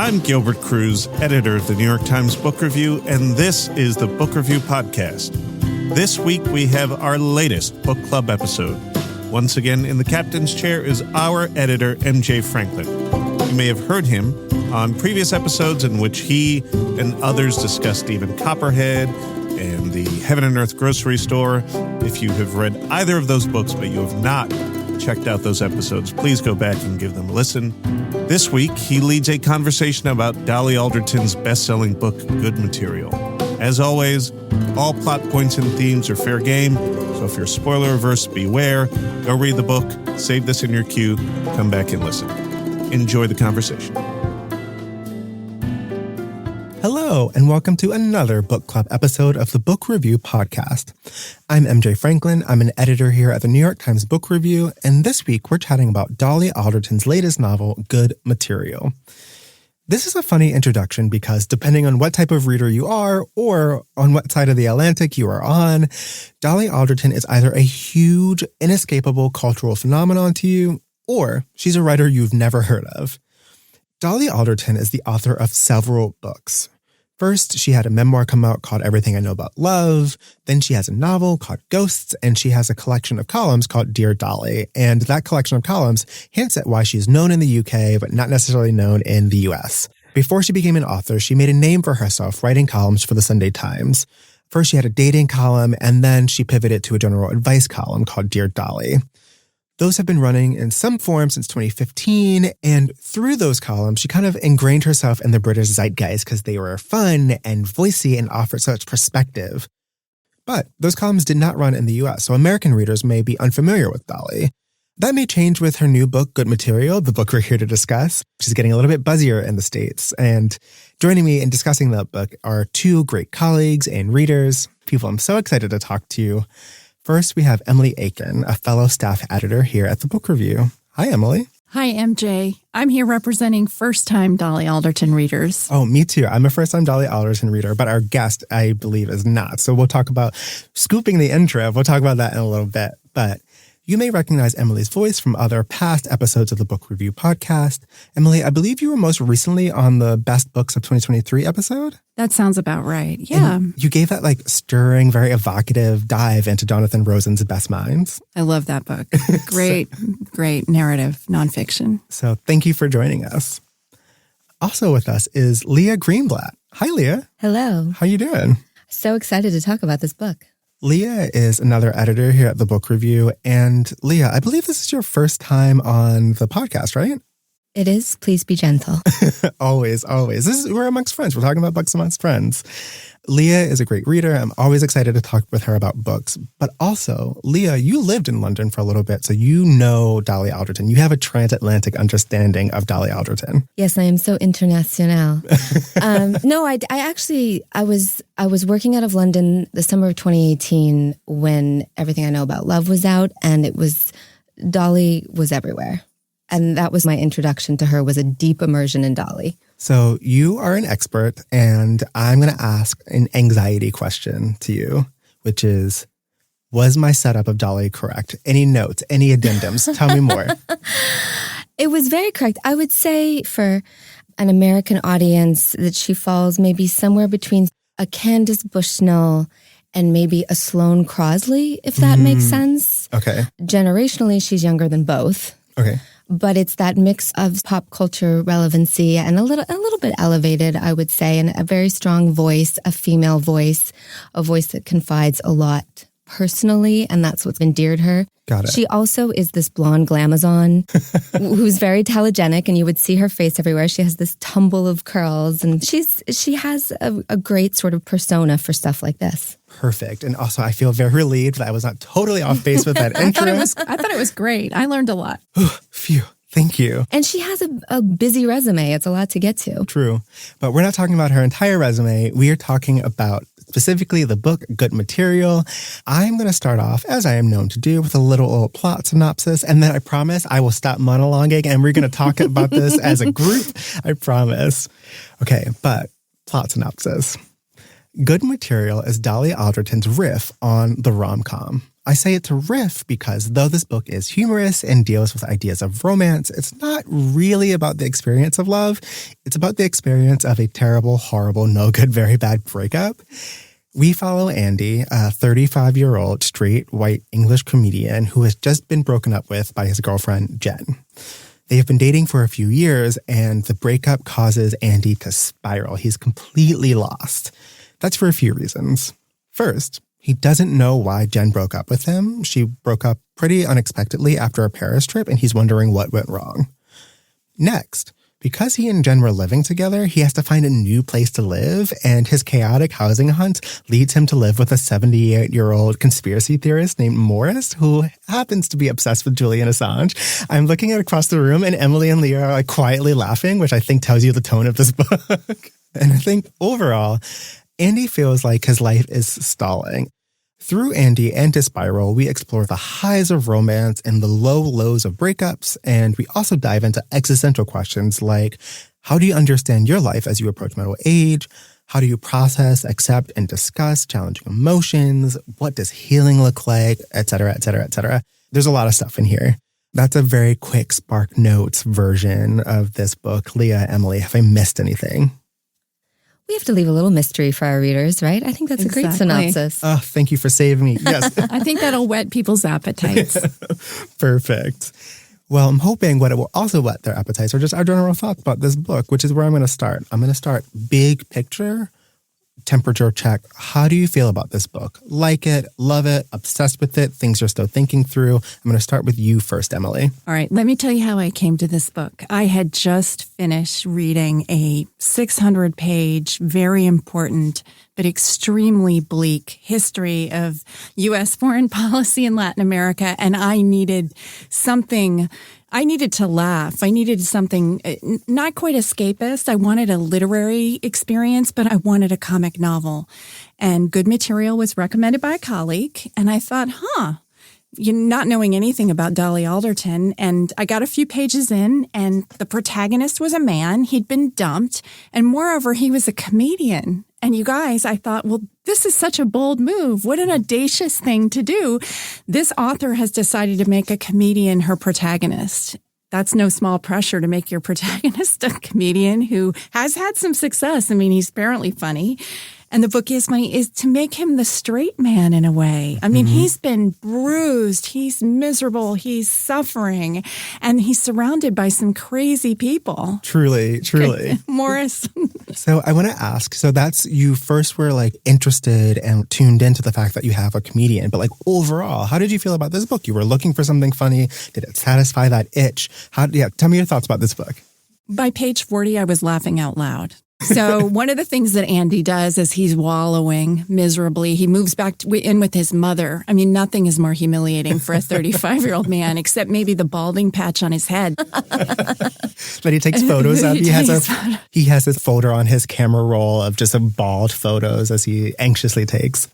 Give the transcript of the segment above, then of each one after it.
I'm Gilbert Cruz, editor of the New York Times Book Review, and this is the Book Review Podcast. This week we have our latest book club episode. Once again, in the captain's chair is our editor, MJ Franklin. You may have heard him on previous episodes in which he and others discussed Stephen Copperhead and the Heaven and Earth grocery store. If you have read either of those books but you have not checked out those episodes, please go back and give them a listen. This week, he leads a conversation about Dolly Alderton's best-selling book, Good Material. As always, all plot points and themes are fair game, so if you're spoiler-averse, beware. Go read the book, save this in your queue, come back and listen. Enjoy the conversation. Hello, and welcome to another book club episode of the Book Review Podcast. I'm MJ Franklin. I'm an editor here at the New York Times Book Review, and this week we're chatting about Dolly Alderton's latest novel, Good Material. This is a funny introduction because depending on what type of reader you are or on what side of the Atlantic you are on, Dolly Alderton is either a huge, inescapable cultural phenomenon to you, or she's a writer you've never heard of. Dolly Alderton is the author of several books. First, she had a memoir come out called Everything I Know About Love. Then she has a novel called Ghosts, and she has a collection of columns called Dear Dolly. And that collection of columns hints at why she's known in the UK, but not necessarily known in the US. Before she became an author, she made a name for herself writing columns for the Sunday Times. First, she had a dating column, and then she pivoted to a general advice column called Dear Dolly. Those have been running in some form since 2015, and through those columns, she kind of ingrained herself in the British zeitgeist because they were fun and voicey and offered such perspective. But those columns did not run in the US, so American readers may be unfamiliar with Dolly. That may change with her new book, Good Material, the book we're here to discuss. She's getting a little bit buzzier in the States, and joining me in discussing that book are two great colleagues and readers, people I'm so excited to talk to. First, we have Emily Eakin, a fellow staff editor here at the Book Review. Hi, Emily. Hi, MJ. I'm here representing first-time Dolly Alderton readers. Oh, me too. I'm a first-time Dolly Alderton reader, but our guest, I believe, is not. So we'll talk about scooping the intro. We'll talk about that in a little bit. But you may recognize Emily's voice from other past episodes of the Book Review Podcast. Emily, I believe you were most recently on the Best Books of 2023 episode. That sounds about right. Yeah. And you gave that stirring, very evocative dive into Jonathan Rosen's Best Minds. I love that book. Great, great narrative nonfiction. So thank you for joining us. Also with us is Leah Greenblatt. Hi, Leah. Hello. How you doing? So excited to talk about this book. Leah is another editor here at the Book Review. And Leah, I believe this is your first time on the podcast, right? It is. Please be gentle. Always, always. We're amongst friends. We're talking about books amongst friends. Leah is a great reader. I'm always excited to talk with her about books. But also, Leah, you lived in London for a little bit, so you know Dolly Alderton. You have a transatlantic understanding of Dolly Alderton. Yes, I am so international. No, I was working out of London the summer of 2018 when Everything I Know About Love was out, and Dolly was everywhere. And that was my introduction to her, was a deep immersion in Dolly. So you are an expert, and I'm going to ask an anxiety question to you, which is, was my setup of Dolly correct? Any notes, any addendums? Tell me more. It was very correct. I would say for an American audience that she falls maybe somewhere between a Candace Bushnell and maybe a Sloane Crosley, if that makes sense. Okay. Generationally, she's younger than both. Okay. But it's that mix of pop culture relevancy and a little bit elevated, I would say, and a very strong voice, a female voice, a voice that confides a lot personally, and that's what's endeared her. Got it. She also is this blonde glamazon who's very telegenic, and you would see her face everywhere. She has this tumble of curls, and she has a great sort of persona for stuff like this. Perfect. And also, I feel very relieved that I was not totally off base with that intro. I thought it was great. I learned a lot. Phew. Thank you. And she has a busy resume. It's a lot to get to. True. But we're not talking about her entire resume. We are talking about specifically the book, Good Material. I'm going to start off, as I am known to do, with a little plot synopsis. And then I promise I will stop monologuing and we're going to talk about this as a group. I promise. Okay, but plot synopsis. Good Material is Dolly Alderton's riff on the Romcom. I say it's a riff because though this book is humorous and deals with ideas of romance, it's not really about the experience of love. It's about the experience of a terrible, horrible, no good, very bad breakup. We follow Andy, a 35-year-old straight white English comedian who has just been broken up with by his girlfriend, Jen. They have been dating for a few years, and the breakup causes Andy to spiral. He's completely lost. That's for a few reasons. First, he doesn't know why Jen broke up with him. She broke up pretty unexpectedly after a Paris trip, and he's wondering what went wrong. Next, because he and Jen were living together, he has to find a new place to live, and his chaotic housing hunt leads him to live with a 78-year-old conspiracy theorist named Morris, who happens to be obsessed with Julian Assange. I'm looking at across the room, and Emily and Leah are like quietly laughing, which I think tells you the tone of this book. And I think overall, Andy feels like his life is stalling. Through Andy and his spiral, we explore the highs of romance and the low lows of breakups, and we also dive into existential questions like, how do you understand your life as you approach middle age? How do you process, accept, and discuss challenging emotions? What does healing look like? Et cetera, et cetera, et cetera. There's a lot of stuff in here. That's a very quick Spark Notes version of this book. Leah, Emily, have I missed anything? We have to leave a little mystery for our readers, right? I think that's a great synopsis. Oh, thank you for saving me. Yes. I think that'll whet people's appetites. Perfect. Well, I'm hoping what it will also whet their appetites are just our general thoughts about this book, which is where I'm going to start. I'm going to start big picture, temperature check. How do you feel about this book? Like it, love it, obsessed with it, things you're still thinking through? I'm going to start with you first, Emily. All right, let me tell you how I came to this book. I had just finished reading a 600-page, very important, but extremely bleak history of U.S. foreign policy in Latin America, and I needed something. I needed to laugh. I needed something not quite escapist. I wanted a literary experience, but I wanted a comic novel. And Good Material was recommended by a colleague. And I thought, not knowing anything about Dolly Alderton. And I got a few pages in, and the protagonist was a man. He'd been dumped. And moreover, he was a comedian. And you guys, I thought, well, this is such a bold move. What an audacious thing to do. This author has decided to make a comedian her protagonist. That's no small pressure to make your protagonist a comedian who has had some success. I mean, he's apparently funny. And the book is funny, is to make him the straight man in a way. I mean, he's been bruised, he's miserable, he's suffering, and he's surrounded by some crazy people. Truly. Morris. So I want to ask, so that's, you first were like interested and tuned into the fact that you have a comedian, but like overall, how did you feel about this book? You were looking for something funny. Did it satisfy that itch? Tell me your thoughts about this book. By page 40, I was laughing out loud. So one of the things that Andy does is he's wallowing miserably. He moves back in with his mother. I mean, nothing is more humiliating for a 35-year-old man, except maybe the balding patch on his head. But he takes photos of. He has this folder on his camera roll of just some bald photos as he anxiously takes.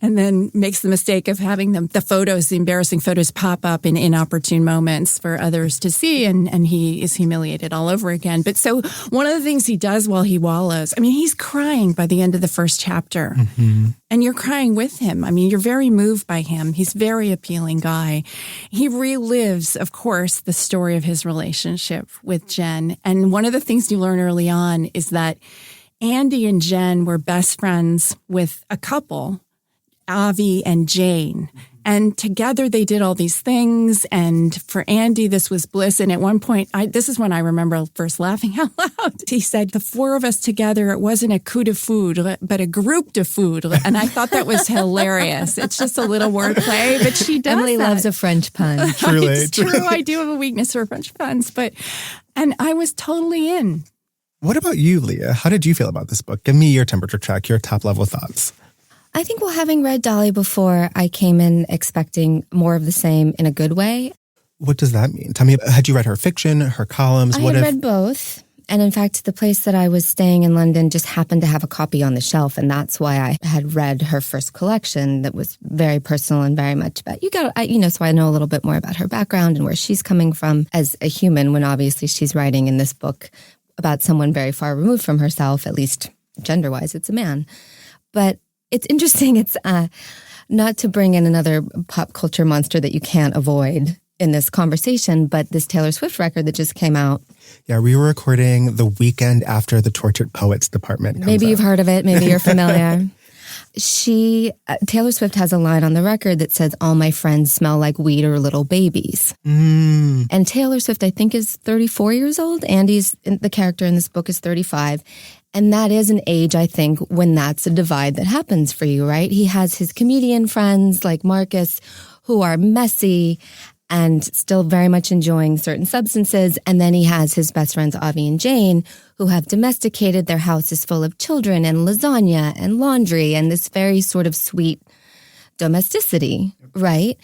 And then makes the mistake of having the embarrassing photos pop up in inopportune moments for others to see. And he is humiliated all over again. But so one of the things he does while he wallows, I mean, he's crying by the end of the first chapter. And you're crying with him. I mean, you're very moved by him. He's a very appealing guy. He relives, of course, the story of his relationship with Jen. And one of the things you learn early on is that Andy and Jen were best friends with a couple, Avi and Jane. And together they did all these things. And for Andy, this was bliss. And at one point, this is when I remember first laughing out loud. He said, the four of us together, it wasn't a coup de foudre, but a groupe de foudre. And I thought that was hilarious. It's just a little wordplay, but she does Emily loves a French pun. Truly. It's true. I do have a weakness for French puns, and I was totally in. What about you, Leah? How did you feel about this book? Give me your temperature check, your top level thoughts. I think, well, having read Dolly before, I came in expecting more of the same in a good way. What does that mean? Tell me, had you read her fiction, her columns? I had read both. And in fact, the place that I was staying in London just happened to have a copy on the shelf. And that's why I had read her first collection that was very personal and very much about, so I know a little bit more about her background and where she's coming from as a human, when obviously she's writing in this book about someone very far removed from herself, at least gender-wise, it's a man. But it's interesting. not to bring in another pop culture monster that you can't avoid in this conversation, but this Taylor Swift record that just came out. Yeah, we were recording the weekend after the Tortured Poets department. Maybe you've heard of it. Maybe you're familiar. Taylor Swift has a line on the record that says, "All my friends smell like weed or little babies." And Taylor Swift, I think, is 34 years old. Andy's, the character in this book, is 35. And that is an age, I think, when that's a divide that happens for you, right? He has his comedian friends like Marcus who are messy and still very much enjoying certain substances. And then he has his best friends, Avi and Jane, who have domesticated. Their house is full of children and lasagna and laundry and this very sort of sweet domesticity, right?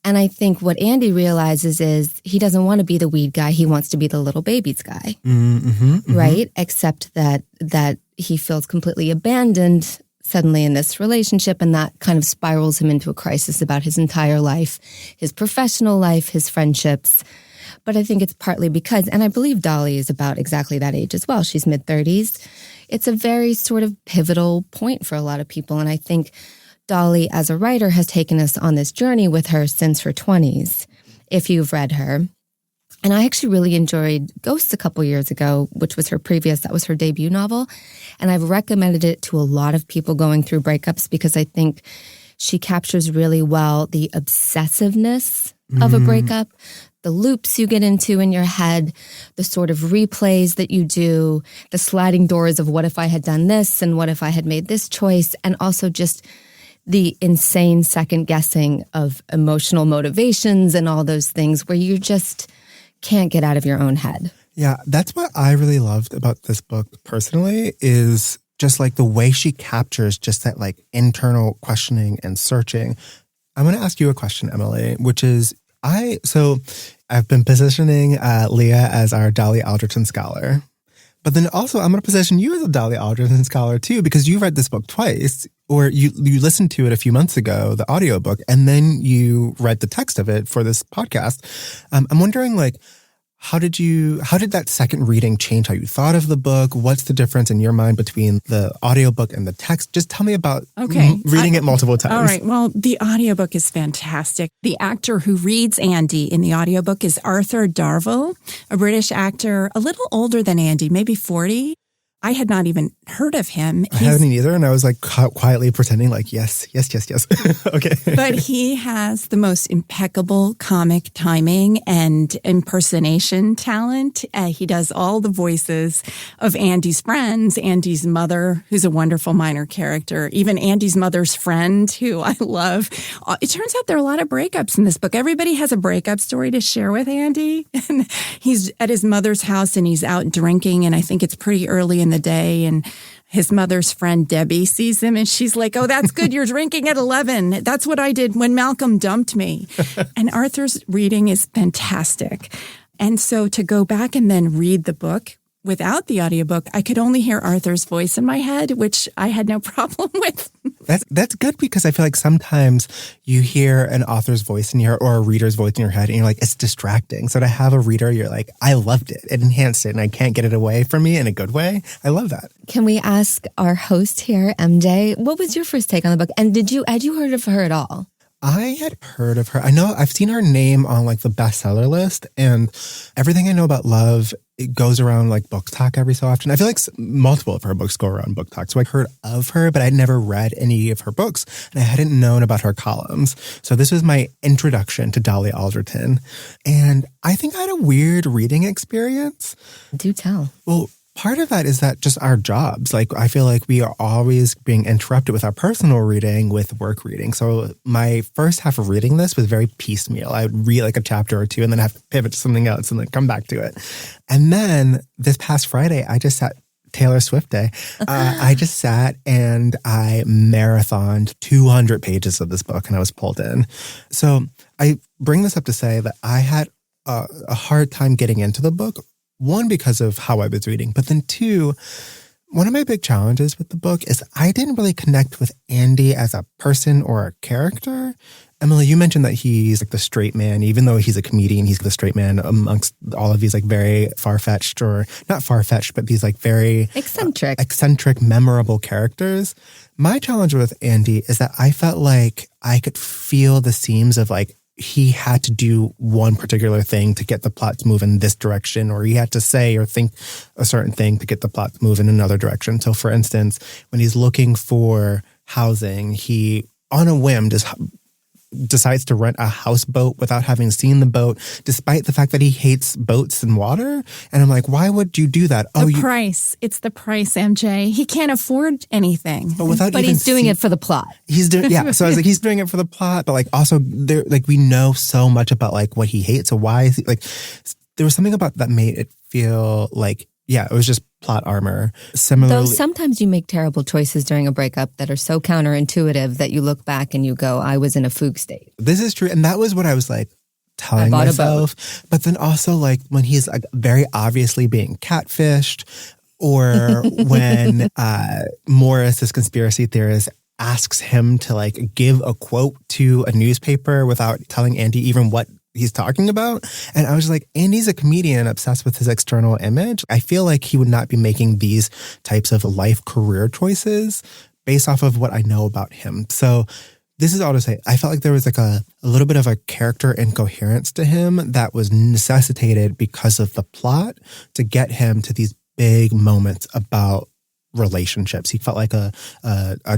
And I think what Andy realizes is he doesn't want to be the weed guy. He wants to be the little babies guy, right? Except that he feels completely abandoned suddenly in this relationship, and that kind of spirals him into a crisis about his entire life, his professional life, his friendships. But I think it's partly because, and I believe Dolly is about exactly that age as well. She's mid-30s. It's a very sort of pivotal point for a lot of people. And I think Dolly, as a writer, has taken us on this journey with her since her 20s, if you've read her. And I actually really enjoyed Ghosts a couple years ago, which was that was her debut novel. And I've recommended it to a lot of people going through breakups because I think she captures really well the obsessiveness of a breakup, the loops you get into in your head, the sort of replays that you do, the sliding doors of what if I had done this and what if I had made this choice, and also just the insane second guessing of emotional motivations and all those things where you just can't get out of your own head. Yeah, that's what I really loved about this book personally, is just like the way she captures just that like internal questioning and searching. I'm going to ask you a question, Emily, which is I've been positioning Leah as our Dolly Alderton scholar. But then also I'm going to position you as a Dolly Alderton scholar too, because you read this book twice, or you listened to it a few months ago, the audiobook, and then you read the text of it for this podcast. I'm wondering, like, how did that second reading change how you thought of the book? What's the difference in your mind between the audiobook and the text? Just tell me about reading it multiple times. All right. Well, the audiobook is fantastic. The actor who reads Andy in the audiobook is Arthur Darvill, a British actor, a little older than Andy, maybe 40. I had not even heard of him. I hadn't either, and I was like quietly pretending like, yes. Okay. But he has the most impeccable comic timing and impersonation talent. He does all the voices of Andy's friends, Andy's mother, who's a wonderful minor character, even Andy's mother's friend, who I love. It turns out there are a lot of breakups in this book. Everybody has a breakup story to share with Andy. And he's at his mother's house and he's out drinking, and I think it's pretty early in the day, and his mother's friend Debbie sees him and she's like, "Oh, that's good. You're drinking at 11. That's what I did when Malcolm dumped me." And Arthur's reading is fantastic. And so to go back and then read the book without the audiobook, I could only hear Arthur's voice in my head, which I had no problem with. That's good, because I feel like sometimes you hear an author's voice in your, or a reader's voice in your head, and you're like, it's distracting. So to have a reader, you're like, I loved it. It enhanced it, and I can't get it away from me in a good way. I love that. Can we ask our host here, MJ, what was your first take on the book? And had you heard of her at all? I had heard of her. I know I've seen her name on like the bestseller list, and everything I know about love, it goes around like book talk every so often. I feel like multiple of her books go around book talk. So I heard of her, but I'd never read any of her books, and I hadn't known about her columns. So this was my introduction to Dolly Alderton. And I think I had a weird reading experience. Do tell. Well, part of that is that just our jobs. Like, I feel like we are always being interrupted with our personal reading with work reading. So my first half of reading this was very piecemeal. I would read like a chapter or two and then have to pivot to something else and then come back to it. And then this past Friday, I just sat, Taylor Swift Day, I just sat and I marathoned 200 pages of this book, and I was pulled in. So I bring this up to say that I had a hard time getting into the book. One, because of how I was reading, but then two, one of my big challenges with the book is I didn't really connect with Andy as a person or a character. Emily, you mentioned that he's like the straight man. Even though he's a comedian, he's the straight man amongst all of these like very far-fetched, or not far-fetched, but these like very eccentric, memorable characters. My challenge with Andy is that I felt like I could feel the seams of like, he had to do one particular thing to get the plot to move in this direction, or he had to say or think a certain thing to get the plot to move in another direction. So for instance, when he's looking for housing, he, on a whim, decides to rent a houseboat without having seen the boat, despite the fact that he hates boats and water. And I'm like, why would you do that? Price. It's the price, MJ. He can't afford anything. But he's doing it for the plot. He's doing, yeah. So I was like, he's doing it for the plot, but like also there, like we know so much about like what he hates. So why is he like, there was something about that made it feel like, yeah, it was just plot armor. Similarly, though sometimes you make terrible choices during a breakup that are so counterintuitive that you look back and you go, I was in a fugue state. This is true. And that was what I was like telling myself. But then also like when he's like very obviously being catfished, or when Morris, this conspiracy theorist, asks him to like give a quote to a newspaper without telling Andy even what he's talking about. And I was like, Andy's a comedian obsessed with his external image. I feel like he would not be making these types of life career choices based off of what I know about him. So this is all to say, I felt like there was like a little bit of a character incoherence to him that was necessitated because of the plot to get him to these big moments about relationships. He felt like a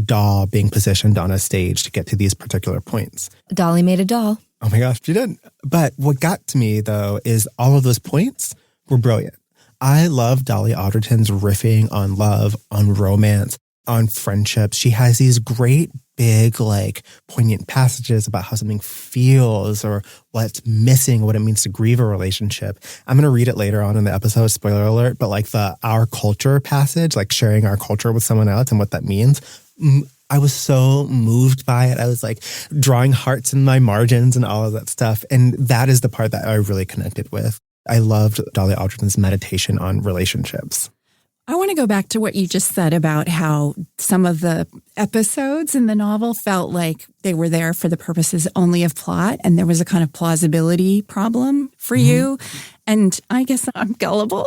doll being positioned on a stage to get to these particular points. Dolly made a doll. Oh my gosh, she did. But what got to me, though, is all of those points were brilliant. I love Dolly Alderton's riffing on love, on romance, on friendships. She has these great, big, like, poignant passages about how something feels or what's missing, what it means to grieve a relationship. I'm going to read it later on in the episode, spoiler alert, but like the our culture passage, like sharing our culture with someone else and what that means. I was so moved by it. I was like drawing hearts in my margins and all of that stuff. And that is the part that I really connected with. I loved Dolly Alderton's meditation on relationships. I want to go back to what you just said about how some of the episodes in the novel felt like they were there for the purposes only of plot, and there was a kind of plausibility problem for you. And I guess I'm gullible.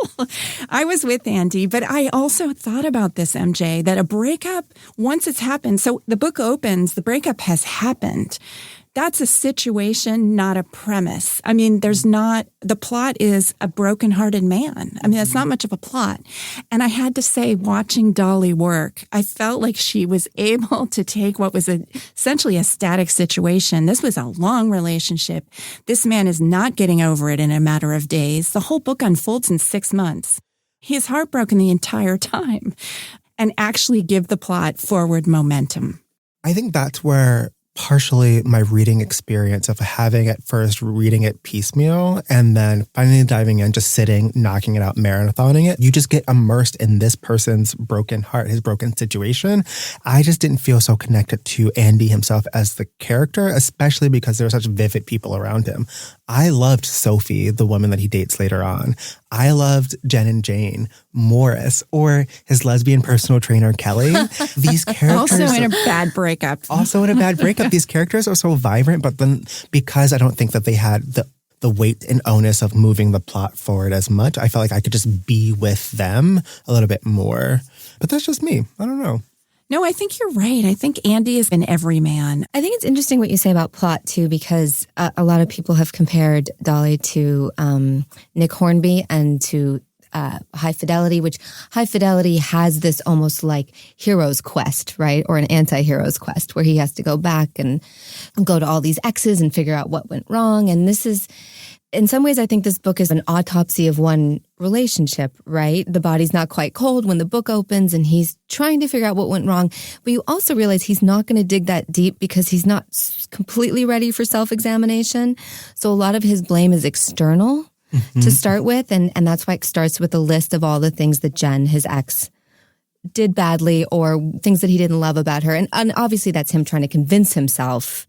I was with Andy, but I also thought about this, MJ, that a breakup, once it's happened, so the book opens, the breakup has happened. That's a situation, not a premise. I mean, the plot is a brokenhearted man. I mean, that's not much of a plot. And I had to say, watching Dolly work, I felt like she was able to take what was essentially a static situation. This was a long relationship. This man is not getting over it in a matter of days. The whole book unfolds in 6 months. He's heartbroken the entire time, and actually give the plot forward momentum. I think that's where partially my reading experience of having at first reading it piecemeal and then finally diving in, just sitting, knocking it out, marathoning it. You just get immersed in this person's broken heart, his broken situation. I just didn't feel so connected to Andy himself as the character, especially because there were such vivid people around him. I loved Sophie, the woman that he dates later on. I loved Jen and Jane, Morris, or his lesbian personal trainer, Kelly. These characters... Also in a bad breakup. These characters are so vibrant, but then because I don't think that they had the weight and onus of moving the plot forward as much, I felt like I could just be with them a little bit more. But that's just me. I don't know. No, I think you're right. I think Andy is an everyman. I think it's interesting what you say about plot, too, because a lot of people have compared Dolly to Nick Hornby and to High Fidelity, which High Fidelity has this almost like hero's quest, right? Or an anti-hero's quest where he has to go back and go to all these exes and figure out what went wrong. And this is, in some ways, I think this book is an autopsy of one relationship, right? The body's not quite cold when the book opens and he's trying to figure out what went wrong. But you also realize he's not going to dig that deep because he's not completely ready for self-examination. So a lot of his blame is external to start with. And that's why it starts with a list of all the things that Jen, his ex, did badly or things that he didn't love about her. And obviously that's him trying to convince himself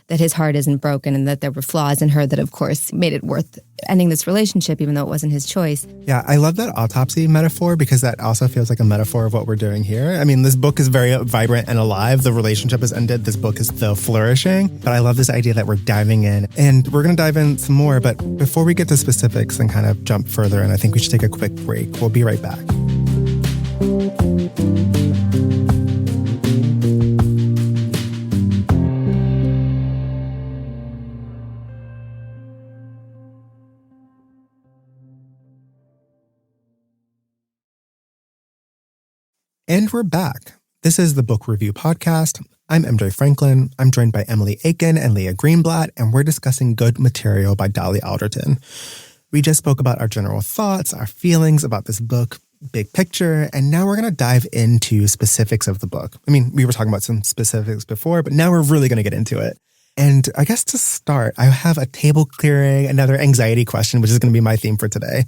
that his heart isn't broken and that there were flaws in her that, of course, made it worth ending this relationship, even though it wasn't his choice. Yeah, I love that autopsy metaphor because that also feels like a metaphor of what we're doing here. I mean, this book is very vibrant and alive. The relationship has ended. This book is still flourishing. But I love this idea that we're diving in. And we're going to dive in some more. But before we get to specifics and kind of jump further, and I think we should take a quick break. We'll be right back. And we're back. This is the Book Review Podcast. I'm MJ Franklin. I'm joined by Emily Eakin and Leah Greenblatt, and we're discussing Good Material by Dolly Alderton. We just spoke about our general thoughts, our feelings about this book, big picture, and now we're going to dive into specifics of the book. I mean, we were talking about some specifics before, but now we're really going to get into it. And I guess to start, I have a table clearing, another anxiety question, which is going to be my theme for today.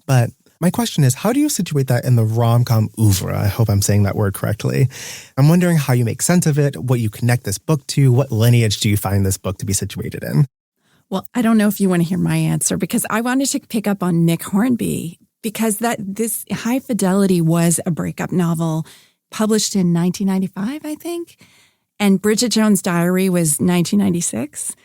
But my question is, how do you situate that in the rom-com oeuvre? I hope I'm saying that word correctly. I'm wondering how you make sense of it, what you connect this book to, what lineage do you find this book to be situated in? Well, I don't know if you want to hear my answer because I wanted to pick up on Nick Hornby because this High Fidelity was a breakup novel published in 1995, I think. And Bridget Jones' Diary was 1996.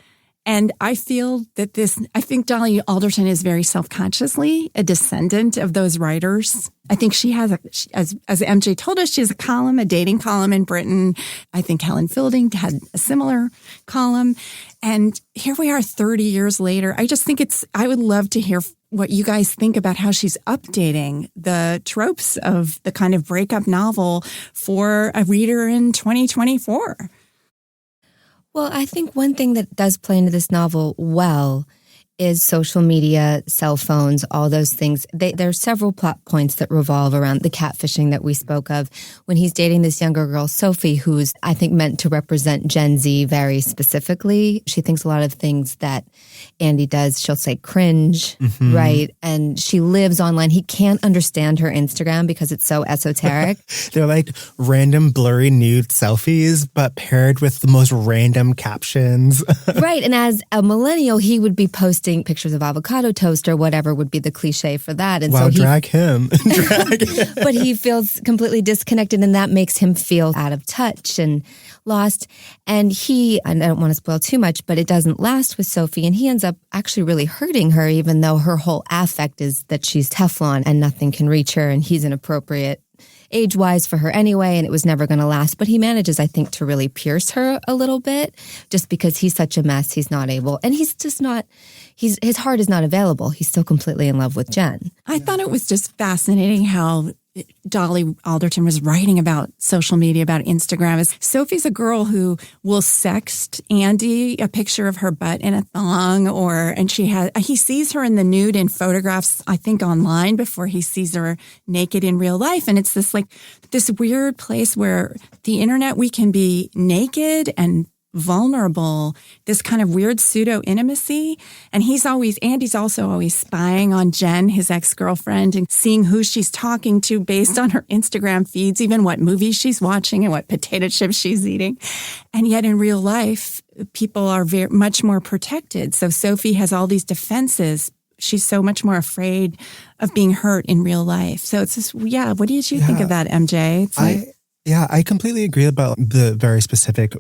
And I feel that I think Dolly Alderton is very self-consciously a descendant of those writers. I think she has, as MJ told us, she has a dating column in Britain. I think Helen Fielding had a similar column. And here we are 30 years later. I just think I would love to hear what you guys think about how she's updating the tropes of the kind of breakup novel for a reader in 2024. Well, I think one thing that does play into this novel well is social media, cell phones, all those things. There are several plot points that revolve around the catfishing that we spoke of when he's dating this younger girl, Sophie, who's, I think, meant to represent Gen Z very specifically. She thinks a lot of things that Andy does, she'll say cringe, right? And she lives online. He can't understand her Instagram because it's so esoteric. They're like random blurry nude selfies, but paired with the most random captions. Right. And as a millennial, he would be posting pictures of avocado toast or whatever would be the cliche for that. And wow, so drag him. But he feels completely disconnected, and that makes him feel out of touch and lost. And I don't want to spoil too much, but it doesn't last with Sophie. And he ends up actually really hurting her, even though her whole affect is that she's Teflon and nothing can reach her. And he's inappropriate age-wise for her anyway, and it was never going to last. But he manages, I think, to really pierce her a little bit just because he's such a mess. He's not able. And he's just not, his heart is not available. He's still completely in love with Jen. I thought it was just fascinating how Dolly Alderton was writing about social media, about Instagram. Sophie's a girl who will sext Andy a picture of her butt in a thong, and he sees her in the nude in photographs, I think online, before he sees her naked in real life. And it's this weird place where the internet, we can be naked and vulnerable, this kind of weird pseudo-intimacy. And Andy's also always spying on Jen, his ex-girlfriend, and seeing who she's talking to based on her Instagram feeds, even what movies she's watching and what potato chips she's eating. And yet in real life, people are much more protected. So Sophie has all these defenses. She's so much more afraid of being hurt in real life. So it's just, what did you think of that, MJ? I completely agree about the very specific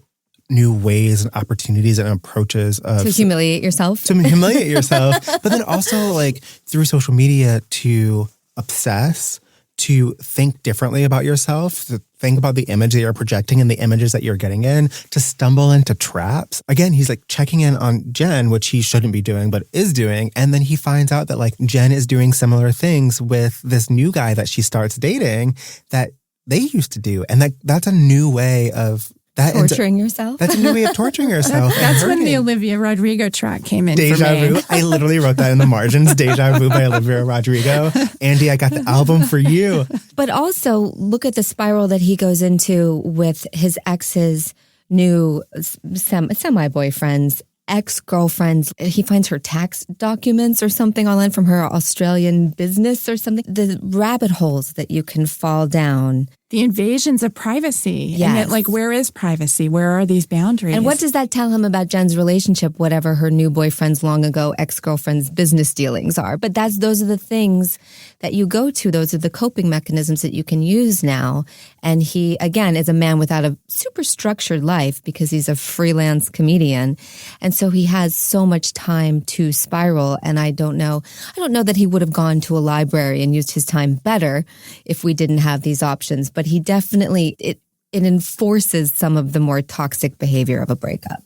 new ways and opportunities and approaches to humiliate yourself. But then also like through social media to obsess, to think differently about yourself, to think about the image that you're projecting and the images that you're getting in, to stumble into traps. Again, he's like checking in on Jen, which he shouldn't be doing, but is doing. And then he finds out that like Jen is doing similar things with this new guy that she starts dating that they used to do. And that's a new way of torturing yourself. That's a new way of torturing yourself. That's when the Olivia Rodrigo track came in. Deja Vu. I literally wrote that in the margins. Deja Vu by Olivia Rodrigo. Andy, I got the album for you. But also look at the spiral that he goes into with his ex's new semi-boyfriends, ex-girlfriends. He finds her tax documents or something online from her Australian business or something. The rabbit holes that you can fall down. The invasions of privacy. Yes. And yet, like, where is privacy? Where are these boundaries? And what does that tell him about Jen's relationship, whatever her new boyfriend's long ago ex-girlfriend's business dealings are? But those are the things that you go to. Those are the coping mechanisms that you can use now. And he, again, is a man without a super structured life because he's a freelance comedian. And so he has so much time to spiral. And I don't know that he would have gone to a library and used his time better if we didn't have these options. But he definitely, it enforces some of the more toxic behavior of a breakup.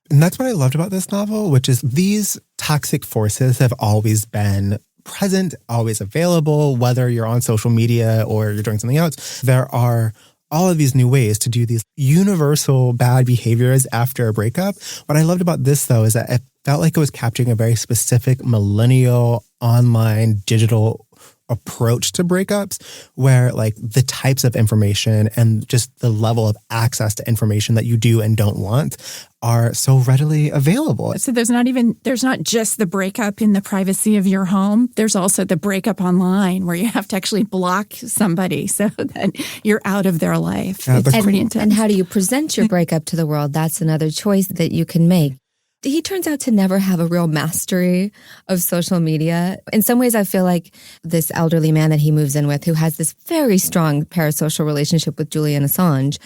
And that's what I loved about this novel, which is these toxic forces have always been present, always available, whether you're on social media or you're doing something else. There are all of these new ways to do these universal bad behaviors after a breakup. What I loved about this, though, is that it felt like it was capturing a very specific millennial online digital approach to breakups, where like the types of information and just the level of access to information that you do and don't want are so readily available. So there's not just the breakup in the privacy of your home. There's also the breakup online where you have to actually block somebody so that you're out of their life. It's pretty intense. And how do you present your breakup to the world? That's another choice that you can make. He turns out to never have a real mastery of social media. In some ways, I feel like this elderly man that he moves in with, who has this very strong parasocial relationship with Julian Assange,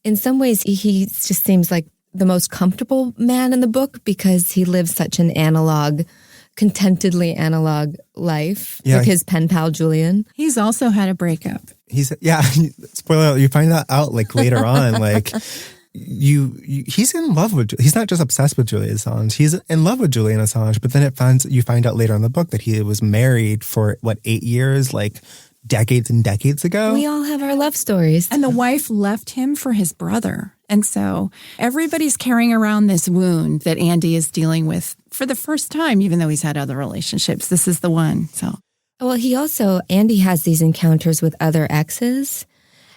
in some ways, he just seems like the most comfortable man in the book because he lives such an contentedly analog life with his pen pal, Julian. He's also had a breakup. Spoiler alert, you find that out like later on, like... he's in love with, he's not just obsessed with Julian Assange, he's in love with Julian Assange, but then you find out later in the book that he was married for 8 years, like decades and decades ago. We all have our love stories. And the wife left him for his brother. And so everybody's carrying around this wound that Andy is dealing with for the first time, even though he's had other relationships. This is the one. So, well, Andy has these encounters with other exes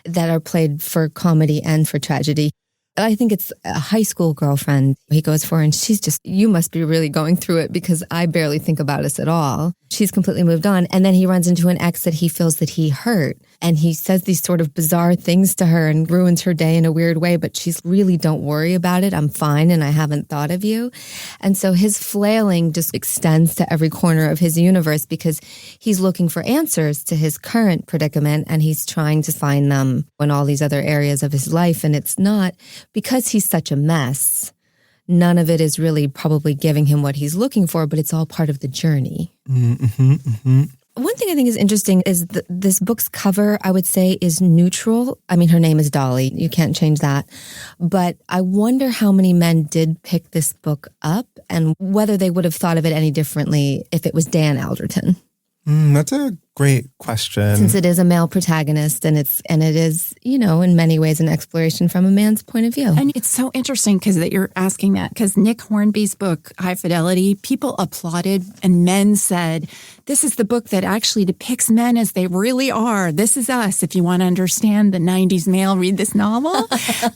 that are played for comedy and for tragedy. I think it's a high school girlfriend he goes for, and she's just, you must be really going through it because I barely think about us at all. She's completely moved on. And then he runs into an ex that he feels that he hurt. And he says these sort of bizarre things to her and ruins her day in a weird way, but she's really, don't worry about it. I'm fine and I haven't thought of you. And so his flailing just extends to every corner of his universe because he's looking for answers to his current predicament and he's trying to find them in all these other areas of his life. And it's not, because he's such a mess, none of it is really probably giving him what he's looking for, but it's all part of the journey. Mm-hmm, mm-hmm. One thing I think is interesting is this book's cover, I would say, is neutral. I mean, her name is Dolly. You can't change that. But I wonder how many men did pick this book up and whether they would have thought of it any differently if it was Dan Alderton. That's a great question. Since it is a male protagonist and it is, in many ways an exploration from a man's point of view. And it's so interesting that you're asking that because Nick Hornby's book, High Fidelity, people applauded and men said, this is the book that actually depicts men as they really are. This is us. If you want to understand the 90s male, read this novel.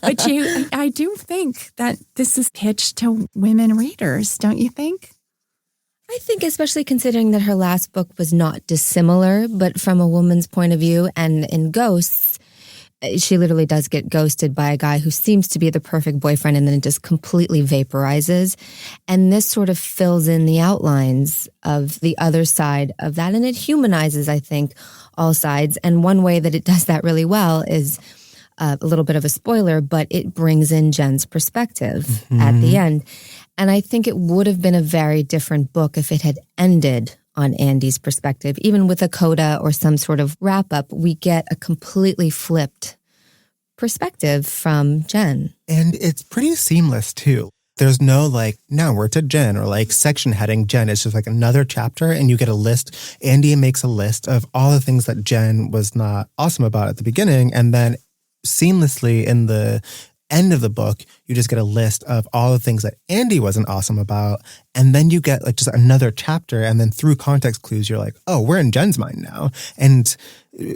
But I do think that this is pitched to women readers, don't you think? I think especially considering that her last book was not dissimilar, but from a woman's point of view, and in Ghosts, she literally does get ghosted by a guy who seems to be the perfect boyfriend and then it just completely vaporizes. And this sort of fills in the outlines of the other side of that. And it humanizes, I think, all sides. And one way that it does that really well is a little bit of a spoiler, but it brings in Jen's perspective at the end. And I think it would have been a very different book if it had ended on Andy's perspective. Even with a coda or some sort of wrap-up, we get a completely flipped perspective from Jen. And it's pretty seamless, too. There's no now we're to Jen or section heading Jen. It's just another chapter and you get a list. Andy makes a list of all the things that Jen was not awesome about at the beginning. And then seamlessly in the end of the book, you just get a list of all the things that Andy wasn't awesome about. And then you get just another chapter. And then through context clues, you're oh, we're in Jen's mind now. And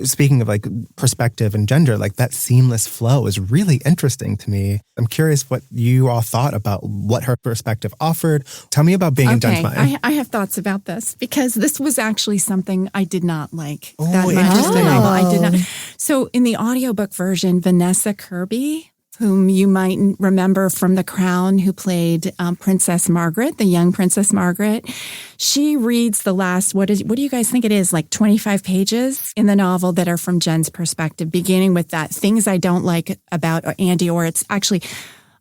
speaking of perspective and gender, that seamless flow is really interesting to me. I'm curious what you all thought about what her perspective offered. Tell me about being in Jen's mind. I have thoughts about this because this was actually something I did not like that much. Interesting. I did not. So in the audiobook version, Vanessa Kirby, whom you might remember from The Crown, who played Princess Margaret, the young Princess Margaret. She reads the last, what do you guys think it is, 25 pages in the novel that are from Jen's perspective, beginning with that, things I don't like about Andy, or it's actually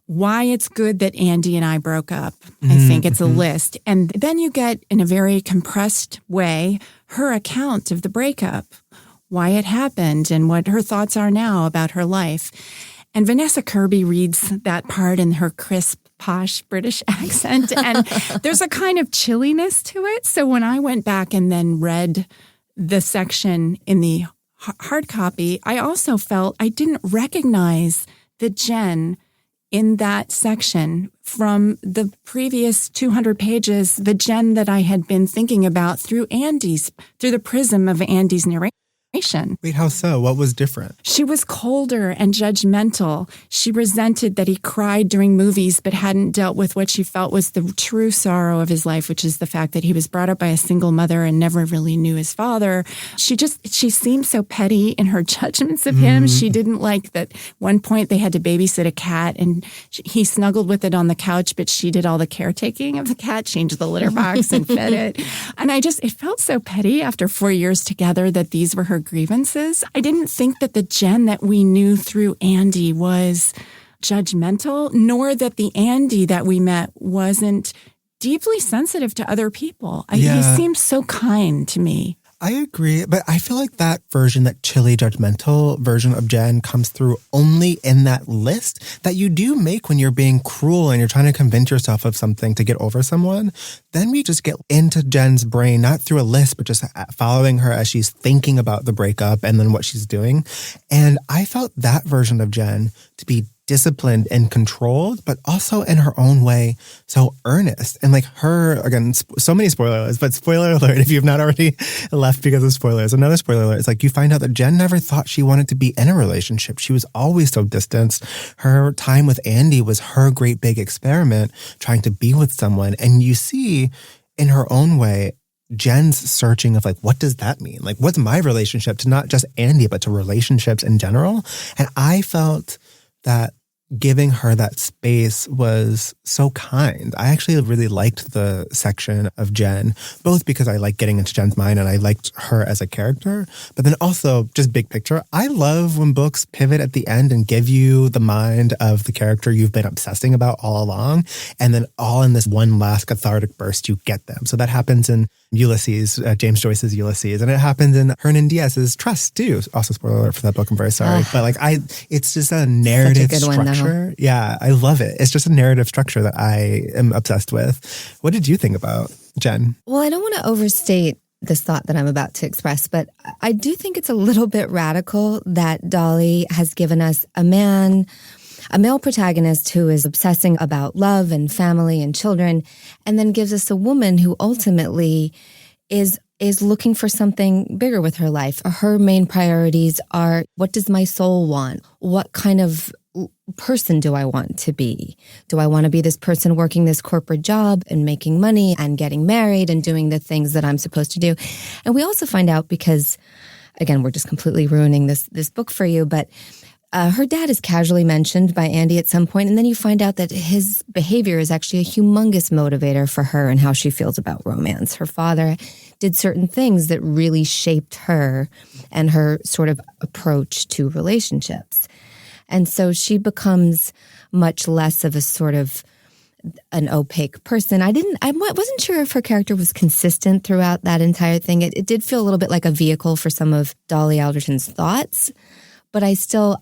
why it's good that Andy and I broke up. I think it's a list. And then you get, in a very compressed way, her account of the breakup, why it happened, and what her thoughts are now about her life. And Vanessa Kirby reads that part in her crisp posh British accent. And there's a kind of chilliness to it. So when I went back and then read the section in the hard copy, I also felt I didn't recognize the Jen in that section from the previous 200 pages, the Jen that I had been thinking about through the prism of Andy's narration. Wait, how so? What was different? She was colder and judgmental. She resented that he cried during movies, but hadn't dealt with what she felt was the true sorrow of his life, which is the fact that he was brought up by a single mother and never really knew his father. She seemed so petty in her judgments of him. She didn't like that one point they had to babysit a cat and he snuggled with it on the couch, but she did all the caretaking of the cat, changed the litter box and fed it. And it felt so petty after 4 years together that these were her grievances. I didn't think that the Jen that we knew through Andy was judgmental, nor that the Andy that we met wasn't deeply sensitive to other people. He seemed so kind to me. I agree, but I feel like that version, that chilly, judgmental version of Jen comes through only in that list that you do make when you're being cruel and you're trying to convince yourself of something to get over someone. Then we just get into Jen's brain, not through a list, but just following her as she's thinking about the breakup and then what she's doing. And I felt that version of Jen to be disciplined and controlled, but also in her own way, so earnest. And like her, again, so many spoilers, but spoiler alert, if you've not already left because of spoilers, another spoiler alert, it's like you find out that Jen never thought she wanted to be in a relationship. She was always so distanced. Her time with Andy was her great big experiment, trying to be with someone. And you see in her own way, Jen's searching of like, what does that mean? Like, what's my relationship to not just Andy, but to relationships in general? And I felt that giving her that space was so kind. I actually really liked the section of Jen, both because I like getting into Jen's mind and I liked her as a character, but then also just big picture. I love when books pivot at the end and give you the mind of the character you've been obsessing about all along, and then all in this one last cathartic burst, you get them. So that happens in Ulysses, James Joyce's Ulysses, and it happens in Hernan Diaz's Trust too. Also, spoiler alert for that book. I'm very sorry, but like it's just a narrative structure. Yeah, I love it. It's just a narrative structure that I am obsessed with. What did you think about Jen? Well, I don't want to overstate this thought that I'm about to express, but I do think it's a little bit radical that Dolly has given us a male protagonist who is obsessing about love and family and children, and then gives us a woman who ultimately is looking for something bigger with her life. Her main priorities are, what does my soul want? What kind of person do I want to be? Do I want to be this person working this corporate job and making money and getting married and doing the things that I'm supposed to do? And we also find out, because, again, we're just completely ruining this book for you, but her dad is casually mentioned by Andy at some point, and then you find out that his behavior is actually a humongous motivator for her and how she feels about romance. Her father did certain things that really shaped her and her sort of approach to relationships. And so she becomes much less of a sort of an opaque person. I wasn't sure if her character was consistent throughout that entire thing. It did feel a little bit like a vehicle for some of Dolly Alderton's thoughts. But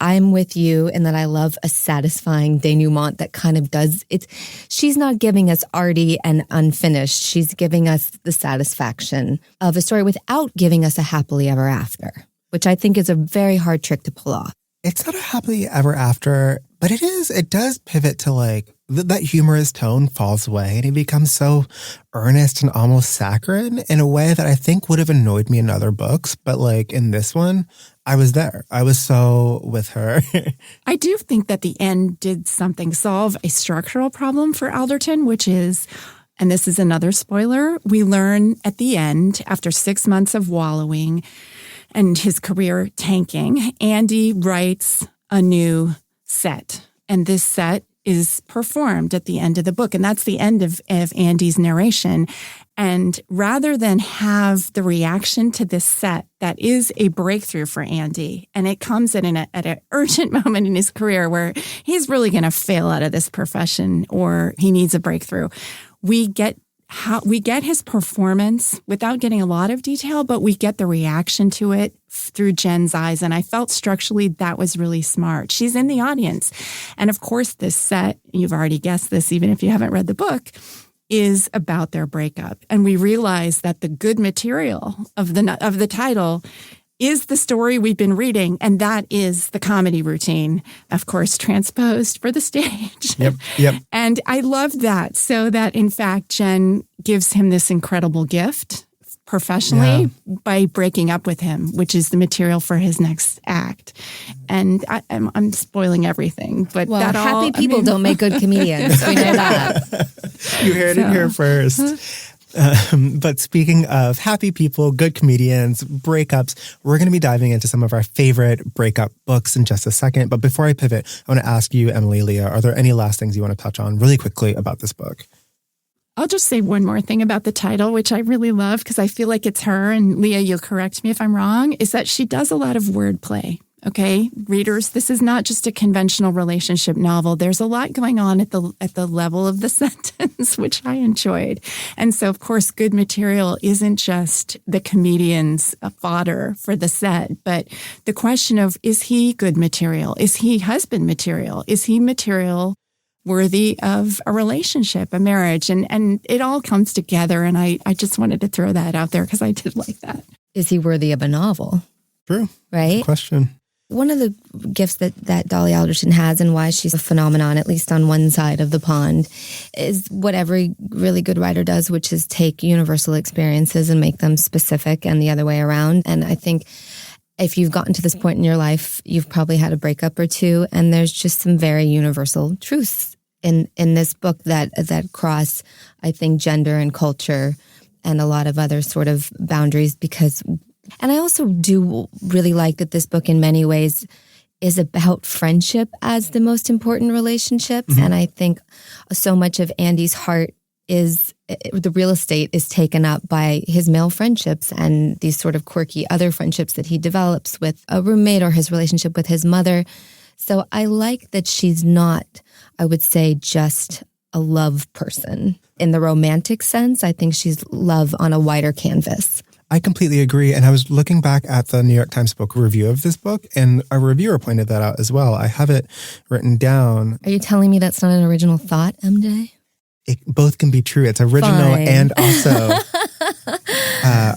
I'm with you in that I love a satisfying denouement that kind of does it. She's not giving us arty and unfinished. She's giving us the satisfaction of a story without giving us a happily ever after, which I think is a very hard trick to pull off. It's not a happily ever after, but it does pivot to like that humorous tone falls away and it becomes so earnest and almost saccharine in a way that I think would have annoyed me in other books. But like in this one, I was there. I was so with her. I do think that the end did solve a structural problem for Alderton, which is, and this is another spoiler, we learn at the end, after 6 months of wallowing and his career tanking, Andy writes a new set. And this set is performed at the end of the book. And that's the end of Andy's narration. And rather than have the reaction to this set that is a breakthrough for Andy, and it comes at an urgent moment in his career where he's really going to fail out of this profession or he needs a breakthrough, we get how we get his performance without getting a lot of detail, but we get the reaction to it through Jen's eyes. And I felt structurally that was really smart. She's in the audience. And of course, this set, you've already guessed this, even if you haven't read the book, is about their breakup. And we realize that the good material of the title is the story we've been reading, and that is the comedy routine, of course, transposed for the stage. Yep. And I love that, so that, in fact, Jen gives him this incredible gift professionally by breaking up with him, which is the material for his next act. And I'm spoiling everything, but well, happy people don't make good comedians. We know that. You heard it here first. But speaking of happy people, good comedians, breakups, we're going to be diving into some of our favorite breakup books in just a second. But before I pivot, I want to ask you, Emily, Leah, are there any last things you want to touch on really quickly about this book? I'll just say one more thing about the title, which I really love because I feel like it's her, and Leah, you'll correct me if I'm wrong, is that she does a lot of wordplay. Okay, readers, this is not just a conventional relationship novel. There's a lot going on at the level of the sentence, which I enjoyed. And so, of course, good material isn't just the comedian's fodder for the set, but the question of, is he good material? Is he husband material? Is he material worthy of a relationship, a marriage? And it all comes together. And I just wanted to throw that out there because I did like that. Is he worthy of a novel? True. Right? Good question. One of the gifts that Dolly Alderton has, and why she's a phenomenon, at least on one side of the pond, is what every really good writer does, which is take universal experiences and make them specific, and the other way around. And I think if you've gotten to this point in your life, you've probably had a breakup or two, and there's just some very universal truths in this book that cross, I think, gender and culture and a lot of other sort of boundaries, because... And I also do really like that this book in many ways is about friendship as the most important relationships. Mm-hmm. And I think so much of Andy's heart is, the real estate is taken up by his male friendships and these sort of quirky other friendships that he develops with a roommate or his relationship with his mother. So I like that she's not, I would say, just a love person. In the romantic sense, I think she's love on a wider canvas. I completely agree. And I was looking back at the New York Times book review of this book, and a reviewer pointed that out as well. I have it written down. Are you telling me that's not an original thought, MJ? It both can be true. It's original. Fine. And also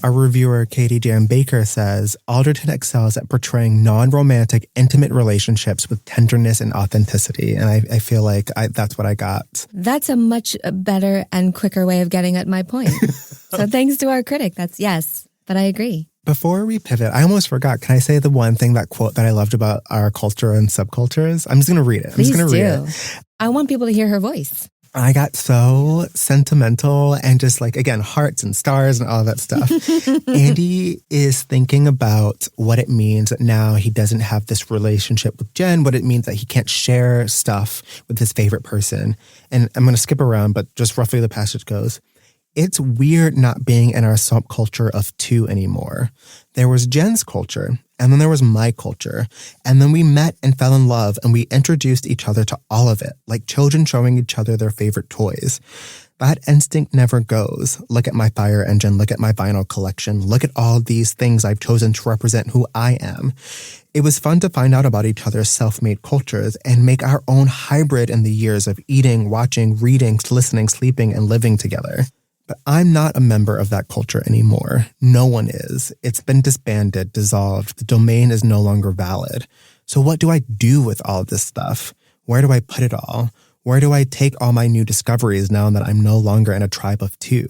our reviewer, Katie Jan Baker, says, Alderton excels at portraying non-romantic, intimate relationships with tenderness and authenticity. And I feel like that's what I got. That's a much better and quicker way of getting at my point. So thanks to our critic. Yes, but I agree. Before we pivot, I almost forgot. Can I say the one thing, that quote that I loved about our culture and subcultures? I'm just going to read it. Please do. I want people to hear her voice. I got so sentimental and just like, again, hearts and stars and all that stuff. Andy is thinking about what it means that now he doesn't have this relationship with Jen, what it means that he can't share stuff with his favorite person. And I'm going to skip around, but just roughly the passage goes, it's weird not being in our subculture of two anymore. There was Jen's culture, and then there was my culture. And then we met and fell in love, and we introduced each other to all of it, like children showing each other their favorite toys. That instinct never goes. Look at my fire engine, look at my vinyl collection, look at all these things I've chosen to represent who I am. It was fun to find out about each other's self-made cultures and make our own hybrid in the years of eating, watching, reading, listening, sleeping, and living together. But I'm not a member of that culture anymore. No one is. It's been disbanded, dissolved. The domain is no longer valid. So what do I do with all of this stuff? Where do I put it all? Where do I take all my new discoveries now that I'm no longer in a tribe of two?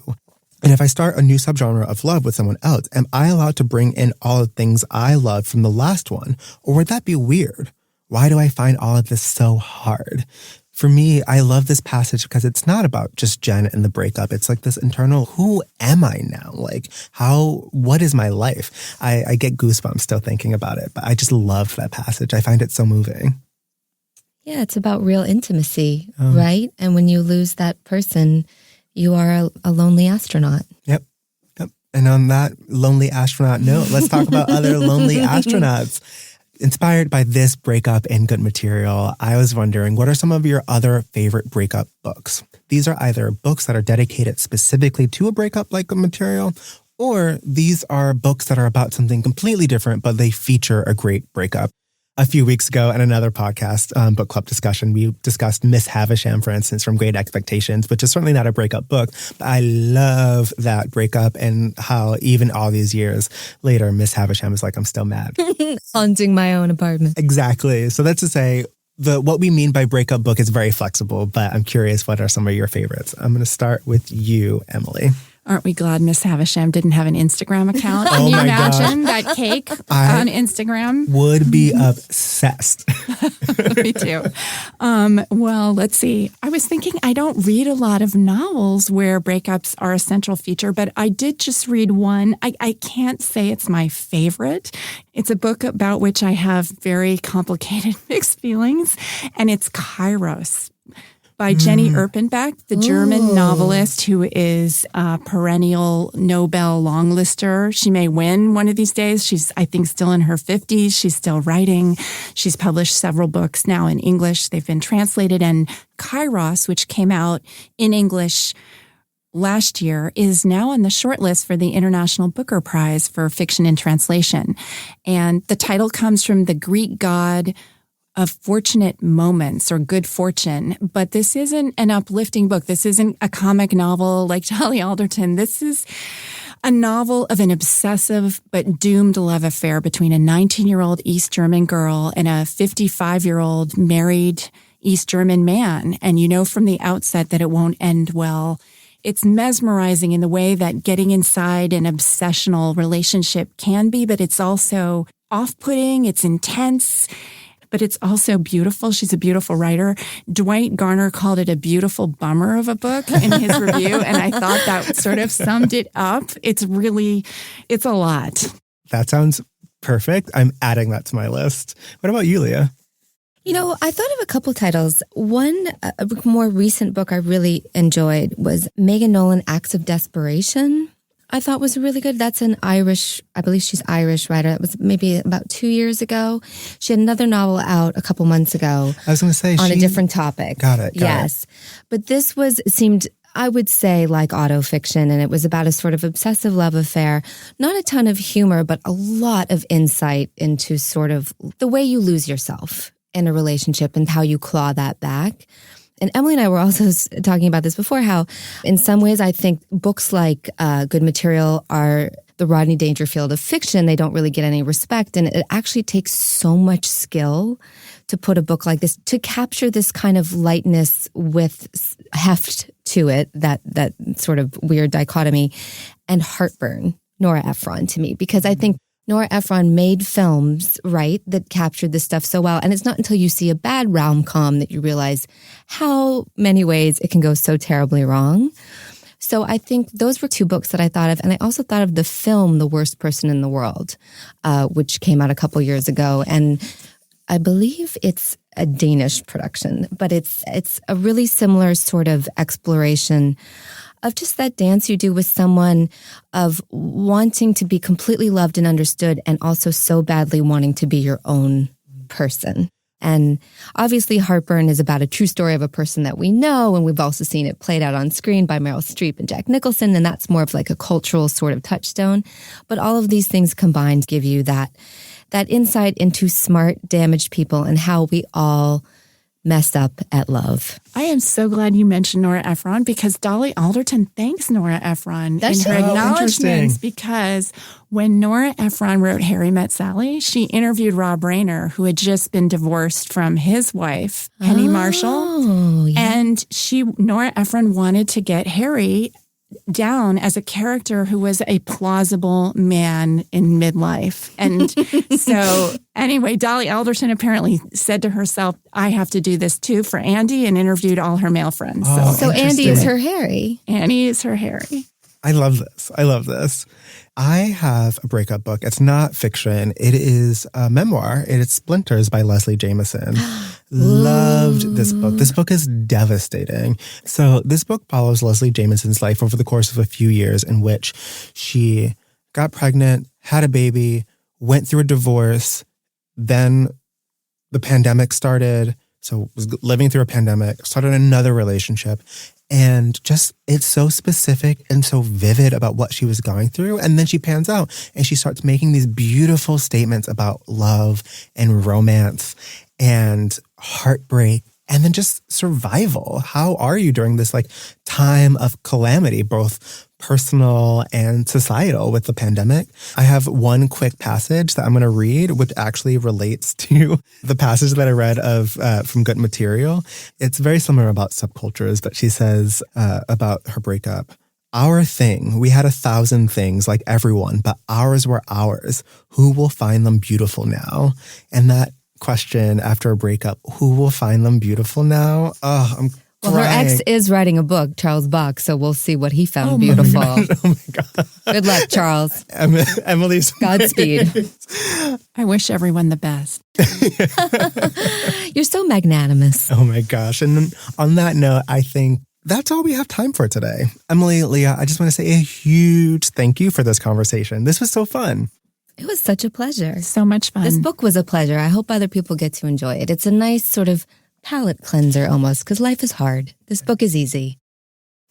And if I start a new subgenre of love with someone else, am I allowed to bring in all the things I loved from the last one? Or would that be weird? Why do I find all of this so hard? For me, I love this passage because it's not about just Jen and the breakup. It's like this internal, who am I now? Like, what is my life? I get goosebumps still thinking about it, but I just love that passage. I find it so moving. Yeah, it's about real intimacy, right? And when you lose that person, you are a lonely astronaut. Yep. And on that lonely astronaut note, let's talk about other lonely astronauts. Inspired by this breakup and good material, I was wondering, what are some of your other favorite breakup books? These are either books that are dedicated specifically to a breakup like good material, or these are books that are about something completely different, but they feature a great breakup. A few weeks ago in another podcast, book club discussion, we discussed Miss Havisham, for instance, from Great Expectations, which is certainly not a breakup book, but I love that breakup and how even all these years later, Miss Havisham is like, I'm still mad. Haunting my own apartment. Exactly. So that's to say, what we mean by breakup book is very flexible, but I'm curious, what are some of your favorites? I'm going to start with you, Emily. Aren't we glad Miss Havisham didn't have an Instagram account? Can you imagine that cake on Instagram? Would be obsessed. Me too. Well, let's see. I was thinking I don't read a lot of novels where breakups are a central feature, but I did just read one. I can't say it's my favorite. It's a book about which I have very complicated mixed feelings, and it's Kairos. By Jenny Erpenbeck, the German novelist who is a perennial Nobel longlister. She may win one of these days. She's, I think, still in her 50s. She's still writing. She's published several books now in English. They've been translated. And Kairos, which came out in English last year, is now on the shortlist for the International Booker Prize for Fiction in Translation. And the title comes from the Greek god of fortunate moments or good fortune. But this isn't an uplifting book. This isn't a comic novel like Dolly Alderton. This is a novel of an obsessive but doomed love affair between a 19-year-old East German girl and a 55-year-old married East German man. And you know from the outset that it won't end well. It's mesmerizing in the way that getting inside an obsessional relationship can be, but it's also off-putting. It's intense. But it's also beautiful. She's a beautiful writer. Dwight Garner called it a beautiful bummer of a book in his review, and I thought that sort of summed it up. It's a lot. That sounds perfect. I'm adding that to my list. What about you, Leah? You know, I thought of a couple titles. One, a more recent book I really enjoyed was Megan Nolan, Acts of Desperation. I thought was really good. That's an Irish, I believe she's Irish writer. That was maybe about 2 years ago. She had another novel out a couple months ago. I was going to say on a different topic. Got it. Yes. But this seemed, I would say, like autofiction, and it was about a sort of obsessive love affair. Not a ton of humor, but a lot of insight into sort of the way you lose yourself in a relationship and how you claw that back. And Emily and I were also talking about this before, how in some ways I think books like Good Material are the Rodney Dangerfield of fiction. They don't really get any respect. And it actually takes so much skill to put a book like this, to capture this kind of lightness with heft to it, that sort of weird dichotomy, and heartburn, Nora Ephron to me, because I think Nora Ephron made films, right, that captured this stuff so well. And it's not until you see a bad Romcom that you realize how many ways it can go so terribly wrong. So I think those were two books that I thought of. And I also thought of the film, The Worst Person in the World, which came out a couple years ago. And I believe it's a Danish production, but it's a really similar sort of exploration of just that dance you do with someone, of wanting to be completely loved and understood, and also so badly wanting to be your own person. And obviously Heartburn is about a true story of a person that we know, and we've also seen it played out on screen by Meryl Streep and Jack Nicholson, and that's more of like a cultural sort of touchstone. But all of these things combined give you that insight into smart, damaged people and how we all messed up at love. I am so glad you mentioned Nora Ephron, because Dolly Alderton thanks Nora Ephron in her acknowledgments, because when Nora Ephron wrote Harry Met Sally, she interviewed Rob Reiner, who had just been divorced from his wife, Penny Marshall. Yeah. And Nora Ephron wanted to get Harry down as a character who was a plausible man in midlife. And so anyway, Dolly Alderton apparently said to herself, I have to do this too for Andy, and interviewed all her male friends. So Andy is her Harry. Annie is her Harry. I love this. I have a breakup book. It's not fiction. It is a memoir. It's Splinters by Leslie Jameson. Loved this book. This book is devastating. So this book follows Leslie Jameson's life over the course of a few years, in which she got pregnant, had a baby, went through a divorce, Then the pandemic started. So was living through a pandemic, started another relationship. And just, it's so specific and so vivid about what she was going through. And then she pans out and she starts making these beautiful statements about love and romance and heartbreak and then just survival. How are you during this like time of calamity, both personal and societal with the pandemic? I have one quick passage that I'm going to read, which actually relates to the passage that I read of from Good Material. It's very similar about subcultures, but she says about her breakup. Our thing, we had 1,000 things like everyone, but ours were ours. Who will find them beautiful now? And that question after a breakup, who will find them beautiful now? Oh, I'm Well, crying. her ex is writing a book, Charles Bach, so we'll see what he found beautiful. Oh my God. Good luck, Charles. Emily's Godspeed. I wish everyone the best. You're so magnanimous. Oh my gosh. And on that note, I think that's all we have time for today. Emily, Leah, I just want to say a huge thank you for this conversation. This was so fun. It was such a pleasure. So much fun. This book was a pleasure. I hope other people get to enjoy it. It's a nice sort of palate cleanser almost, because life is hard. This book is easy.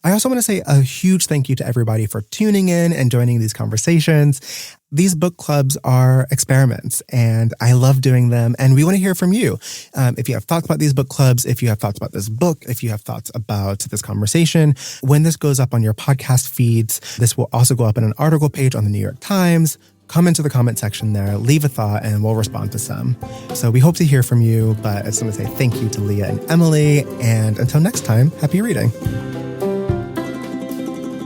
I also want to say a huge thank you to everybody for tuning in and joining these conversations. These book clubs are experiments, and I love doing them. And we want to hear from you. If you have thoughts about these book clubs, if you have thoughts about this book, if you have thoughts about this conversation, when this goes up on your podcast feeds, this will also go up in an article page on the New York Times. Come into the comment section there, leave a thought, and we'll respond to some. So we hope to hear from you, but I just want to say thank you to Leah and Emily. And until next time, happy reading.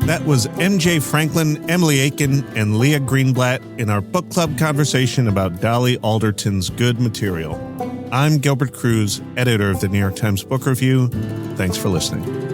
That was MJ Franklin, Emily Eakin, and Leah Greenblatt in our book club conversation about Dolly Alderton's Good Material. I'm Gilbert Cruz, editor of the New York Times Book Review. Thanks for listening.